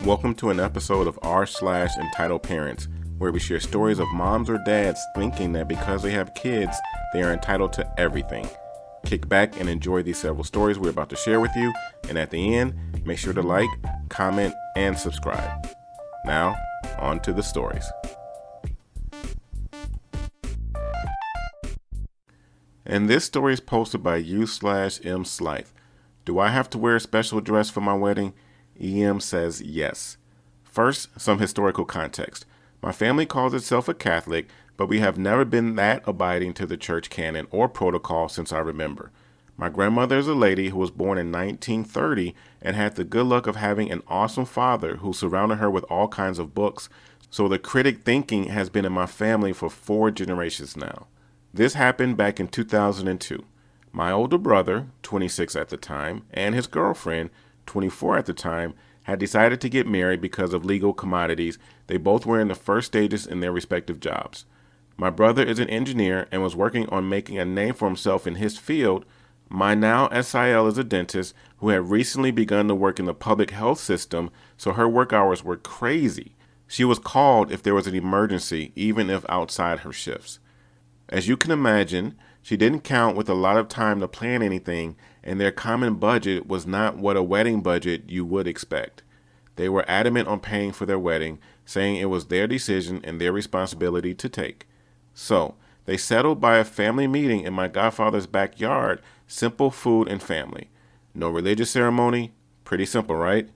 Welcome to an episode of r/slash Entitled Parents, where we share stories of moms or dads thinking that because they have kids, they are entitled to everything. Kick back and enjoy these several stories we're about to share with you, and at the end, make sure to like, comment, and subscribe. Now, on to the stories. And this story is posted by u/M Slythe. Do I have to wear a special dress for my wedding? EM says yes. First, some historical context. My family calls itself a Catholic, but we have never been that abiding to the church canon or protocol since I remember. My grandmother is a lady who was born in 1930 and had the good luck of having an awesome father who surrounded her with all kinds of books, so the critic thinking has been in my family for 4 generations now. This happened back in 2002. My older brother, 26 at the time, and his girlfriend, 24 at the time, had decided to get married because of legal commodities. They both were in the first stages in their respective jobs. My brother is an engineer and was working on making a name for himself in his field. My now SIL is a dentist who had recently begun to work in the public health system, so her work hours were crazy. She was called if there was an emergency, even if outside her shifts. As you can imagine, she didn't count with a lot of time to plan anything, and their common budget was not what a wedding budget you would expect. They were adamant on paying for their wedding, saying it was their decision and their responsibility to take. So, they settled by a family meeting in my godfather's backyard, simple food and family. No religious ceremony, pretty simple, right?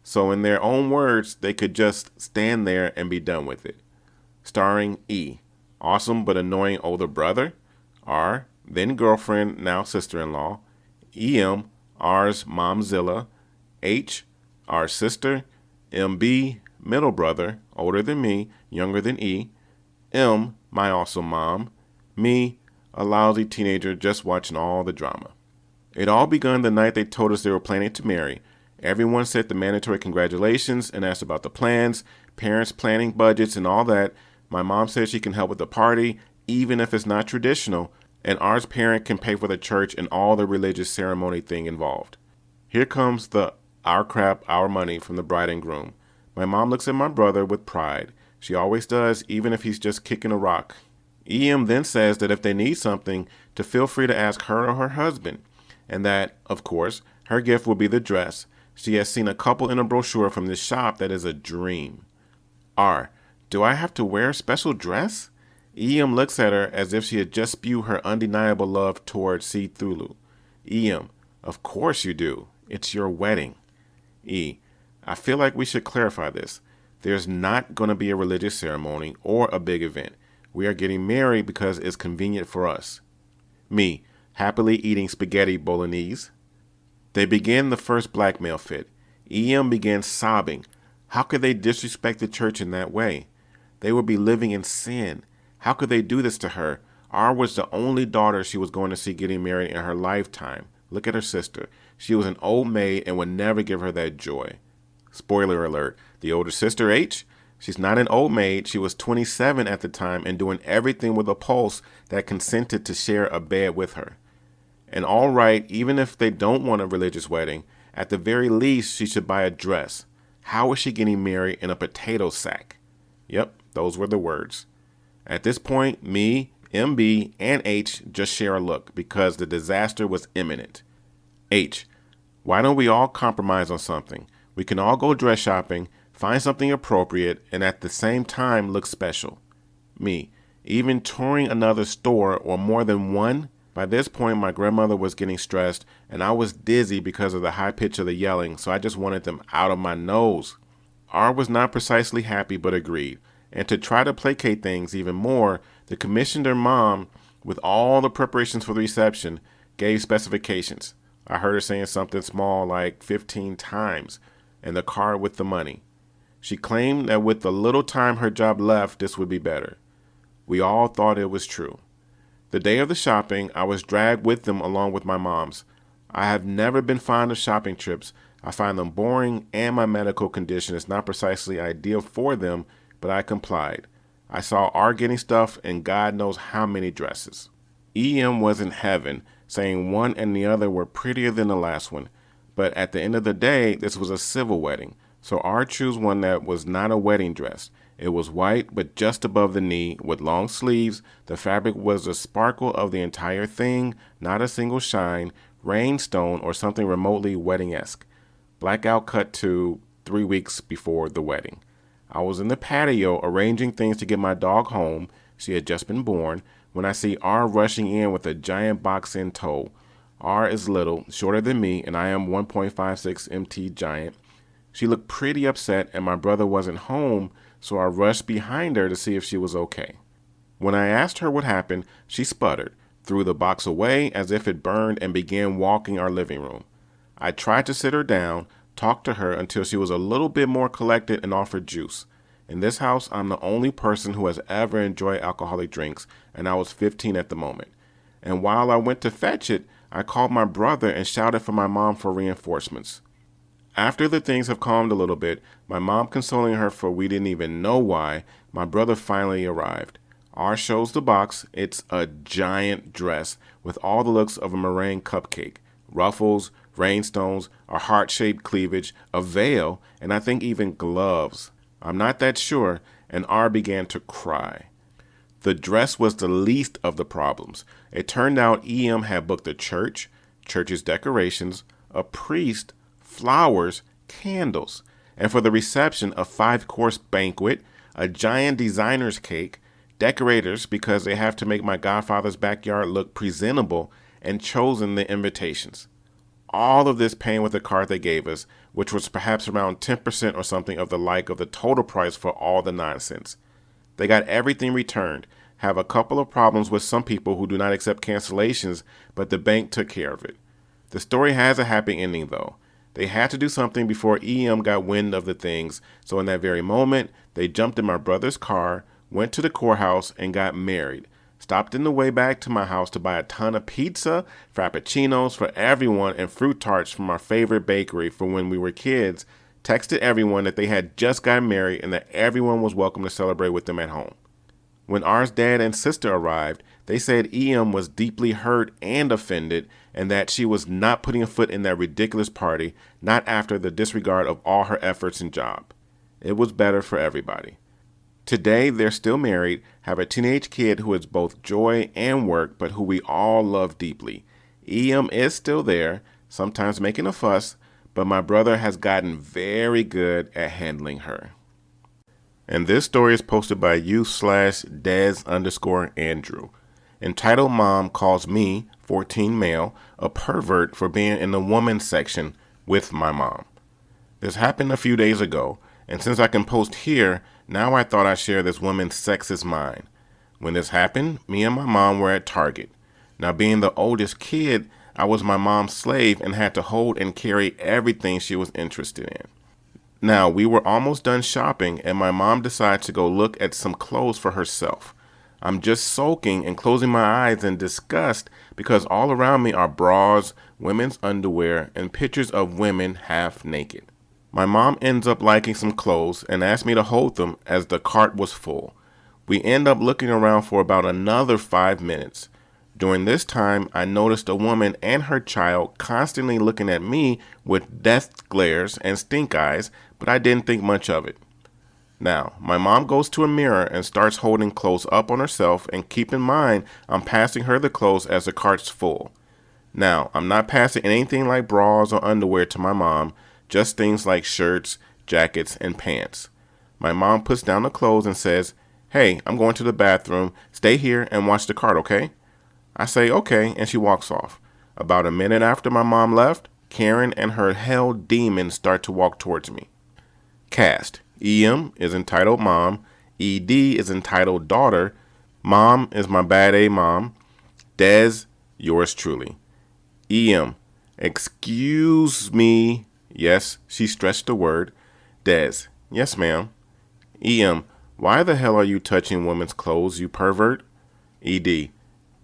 So in their own words, they could just stand there and be done with it. Starring E, awesome but annoying older brother. R, then girlfriend, now sister-in-law. EM, R's momzilla. H, R's sister. MB, middle brother, older than me, younger than E. M, my awesome mom. Me, a lousy teenager just watching all the drama. It all begun the night they told us they were planning to marry. Everyone said the mandatory congratulations and asked about the plans, parents planning budgets and all that. My mom said she can help with the party, even if it's not traditional, and R's parent can pay for the church and all the religious ceremony thing involved. Here comes the our crap, our money from the bride and groom. My mom looks at my brother with pride. She always does, even if he's just kicking a rock. EM then says that if they need something, to feel free to ask her or her husband, and that, of course, her gift will be the dress. She has seen a couple in a brochure from this shop that is a dream. R, do I have to wear a special dress? EM looks at her as if she had just spewed her undeniable love towards C. Thulu. EM, of course you do. It's your wedding. E, I feel like we should clarify this. There's not going to be a religious ceremony or a big event. We are getting married because it's convenient for us. Me, happily eating spaghetti bolognese. They began the first blackmail fit. EM began sobbing. How could they disrespect the church in that way? They would be living in sin. How could they do this to her? R was the only daughter she was going to see getting married in her lifetime. Look at her sister. She was an old maid and would never give her that joy. Spoiler alert, the older sister H, she's not an old maid. She was 27 at the time and doing everything with a pulse that consented to share a bed with her. And all right, even if they don't want a religious wedding, at the very least, she should buy a dress. How is she getting married in a potato sack? Yep, those were the words. At this point, me, MB, and H just share a look because the disaster was imminent. H, why don't we all compromise on something? We can all go dress shopping, find something appropriate, and at the same time look special. Me, even touring another store or more than one? By this point, my grandmother was getting stressed, and I was dizzy because of the high pitch of the yelling, so I just wanted them out of my nose. R was not precisely happy, but agreed. And to try to placate things even more, the commissioner mom, with all the preparations for the reception, gave specifications. I heard her saying something small like 15 times, and the card with the money. She claimed that with the little time her job left, this would be better. We all thought it was true. The day of the shopping, I was dragged with them along with my moms. I have never been fond of shopping trips. I find them boring, and my medical condition is not precisely ideal for them, but I complied. I saw R getting stuff and God knows how many dresses. EM was in heaven, saying one and the other were prettier than the last one. But at the end of the day, this was a civil wedding, So R chose one that was not a wedding dress. It was white, but just above the knee, with long sleeves. The fabric was the sparkle of the entire thing, not a single shine, rainstone, or something remotely wedding-esque. Blackout cut to 3 weeks before the wedding. I was in the patio arranging things to get my dog home. She had just been born, when I see R rushing in with a giant box in tow. R is little, shorter than me, and I am 1.56 MT giant. She looked pretty upset, and my brother wasn't home, so I rushed behind her to see if she was okay. When I asked her what happened, she sputtered, threw the box away as if it burned, and began walking our living room. I tried to sit her down, talked to her until she was a little bit more collected, and offered juice. In this house, I'm the only person who has ever enjoyed alcoholic drinks, and I was 15 at the moment. And while I went to fetch it, I called my brother and shouted for my mom for reinforcements. After the things have calmed a little bit, my mom consoling her for we didn't even know why, my brother finally arrived. R shows the box. It's a giant dress with all the looks of a meringue cupcake. Ruffles, rainstones, a heart-shaped cleavage, a veil, and I think even gloves. I'm not that sure, and R began to cry. The dress was the least of the problems. It turned out EM had booked a church, church's decorations, a priest, flowers, candles, and for the reception a 5-course banquet, a giant designer's cake, decorators because they have to make my godfather's backyard look presentable, and chosen the invitations. All of this paying with the card they gave us, which was perhaps around 10% or something of the like of the total price for all the nonsense. They got everything returned, have a couple of problems with some people who do not accept cancellations, but the bank took care of it. The story has a happy ending though. They had to do something before EM got wind of the things, so in that very moment, they jumped in my brother's car, went to the courthouse, and got married. Stopped in the way back to my house to buy a ton of pizza, frappuccinos for everyone, and fruit tarts from our favorite bakery for when we were kids. Texted everyone that they had just gotten married and that everyone was welcome to celebrate with them at home. When R's dad and sister arrived, they said EM was deeply hurt and offended, and that she was not putting a foot in that ridiculous party, not after the disregard of all her efforts and job. It was better for everybody. Today, they're still married, have a teenage kid who is both joy and work, but who we all love deeply. EM is still there, sometimes making a fuss, but my brother has gotten very good at handling her. And this story is posted by u/des_Andrew. Entitled Mom calls me, 14 male, a pervert for being in the woman's section with my mom. This happened a few days ago, and since I can post here, now I thought I'd share this woman's sexist mind. When this happened, me and my mom were at Target. Now being the oldest kid, I was my mom's slave and had to hold and carry everything she was interested in. Now we were almost done shopping and my mom decided to go look at some clothes for herself. I'm just soaking and closing my eyes in disgust because all around me are bras, women's underwear, and pictures of women half naked. My mom ends up liking some clothes and asked me to hold them as the cart was full. We end up looking around for about another 5 minutes. During this time, I noticed a woman and her child constantly looking at me with death glares and stink eyes, but I didn't think much of it. Now, my mom goes to a mirror and starts holding clothes up on herself, and keep in mind, I'm passing her the clothes as the cart's full. Now, I'm not passing anything like bras or underwear to my mom, just things like shirts, jackets, and pants. My mom puts down the clothes and says, "Hey, I'm going to the bathroom. Stay here and watch the cart, okay?" I say, "Okay," and she walks off. About a minute after my mom left, Karen and her hell demon start to walk towards me. Cast. EM is entitled Mom. ED is entitled Daughter. Mom is my bad A mom. Des, yours truly. EM, excuse me. Yes, she stretched the word. Des, yes ma'am. EM, why the hell are you touching women's clothes, you pervert? ED,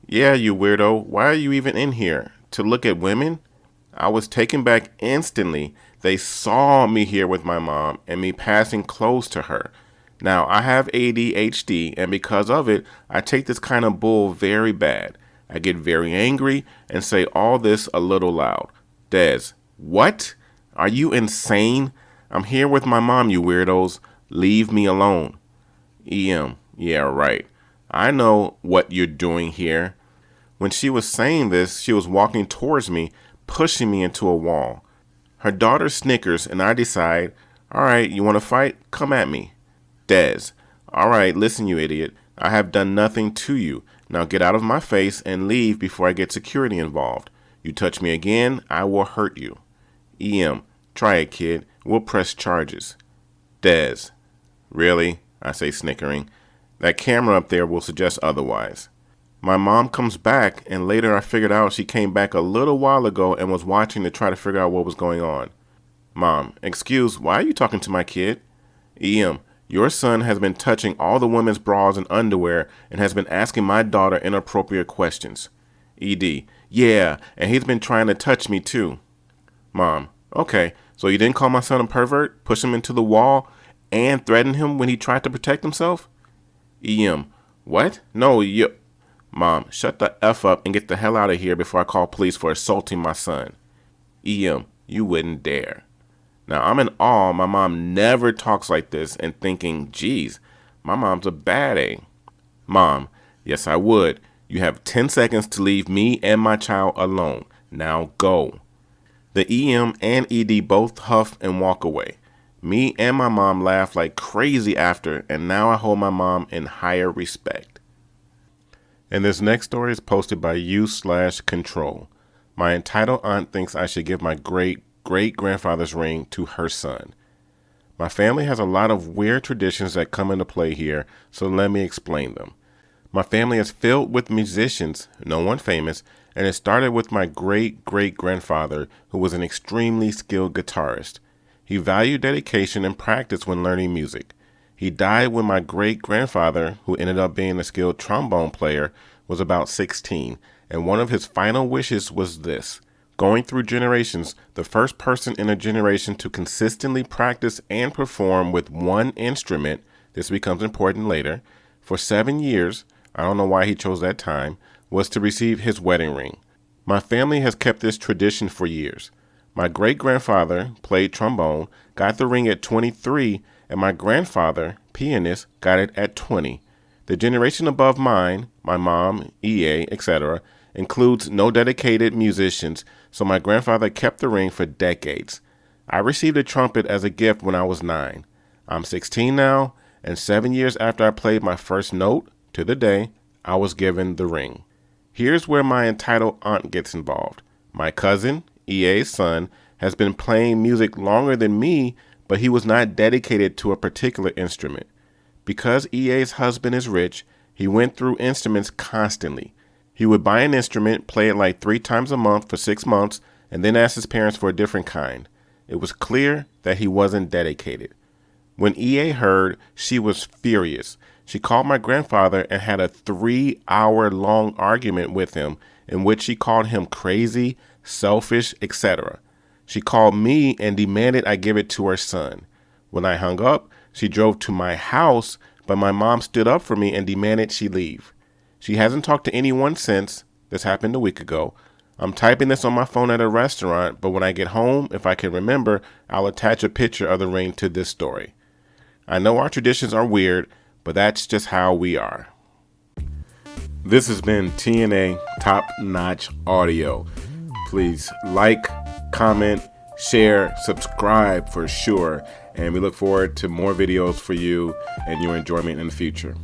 yeah, you weirdo. Why are you even in here? To look at women? I was taken back instantly. They saw me here with my mom and me passing clothes to her. Now, I have ADHD, and because of it, I take this kind of bull very bad. I get very angry and say all this a little loud. Des, what? Are you insane? I'm here with my mom, you weirdos. Leave me alone. EM, yeah, right. I know what you're doing here. When she was saying this, she was walking towards me, pushing me into a wall. Her daughter snickers, and I decide, all right, you want to fight? Come at me. Des, all right, listen, you idiot. I have done nothing to you. Now get out of my face and leave before I get security involved. You touch me again, I will hurt you. EM, try it, kid. We'll press charges. Des, really? I say, snickering. That camera up there will suggest otherwise. My mom comes back, and later I figured out she came back a little while ago and was watching to try to figure out what was going on. Mom, excuse, why are you talking to my kid? EM, your son has been touching all the women's bras and underwear and has been asking my daughter inappropriate questions. ED, yeah, and he's been trying to touch me too. Mom, okay, so you didn't call my son a pervert, push him into the wall, and threaten him when he tried to protect himself? EM, what? No, you... Mom, shut the F up and get the hell out of here before I call police for assaulting my son. EM, you wouldn't dare. Now, I'm in awe my mom never talks like this and thinking, geez, my mom's a baddie. Mom, yes, I would. You have 10 seconds to leave me and my child alone. Now go. The EM and ED both huff and walk away. Me and my mom laugh like crazy after, and now I hold my mom in higher respect. And this next story is posted by u/control. My entitled aunt thinks I should give my great-great-grandfather's ring to her son. My family has a lot of weird traditions that come into play here, so let me explain them. My family is filled with musicians, no one famous, and it started with my great-great-grandfather, who was an extremely skilled guitarist. He valued dedication and practice when learning music. He died when my great-grandfather, who ended up being a skilled trombone player, was about 16, and one of his final wishes was this: going through generations, the first person in a generation to consistently practice and perform with one instrument, this becomes important later, for 7 years, I don't know why he chose that time, was to receive his wedding ring. My family has kept this tradition for years. My great-grandfather played trombone, got the ring at 23, and my grandfather, pianist, got it at 20. The generation above mine, my mom, EA, etc., includes no dedicated musicians, so my grandfather kept the ring for decades. I received a trumpet as a gift when I was 9. I'm 16 now, and 7 years after I played my first note, to the day, I was given the ring. Here's where my entitled aunt gets involved. My cousin, EA's son, has been playing music longer than me, but he was not dedicated to a particular instrument. Because EA's husband is rich, he went through instruments constantly. He would buy an instrument, play it like 3 times a month for 6 months, and then ask his parents for a different kind. It was clear that he wasn't dedicated. When EA heard, she was furious. She called my grandfather and had a 3-hour-long argument with him in which she called him crazy, selfish, etc. She called me and demanded I give it to her son. When I hung up, she drove to my house, but my mom stood up for me and demanded she leave. She hasn't talked to anyone since. This happened a week ago. I'm typing this on my phone at a restaurant, but when I get home, if I can remember, I'll attach a picture of the ring to this story. I know our traditions are weird, but that's just how we are. This has been TNA Top Notch Audio. Please like, comment, share, subscribe for sure, and we look forward to more videos for you and your enjoyment in the future.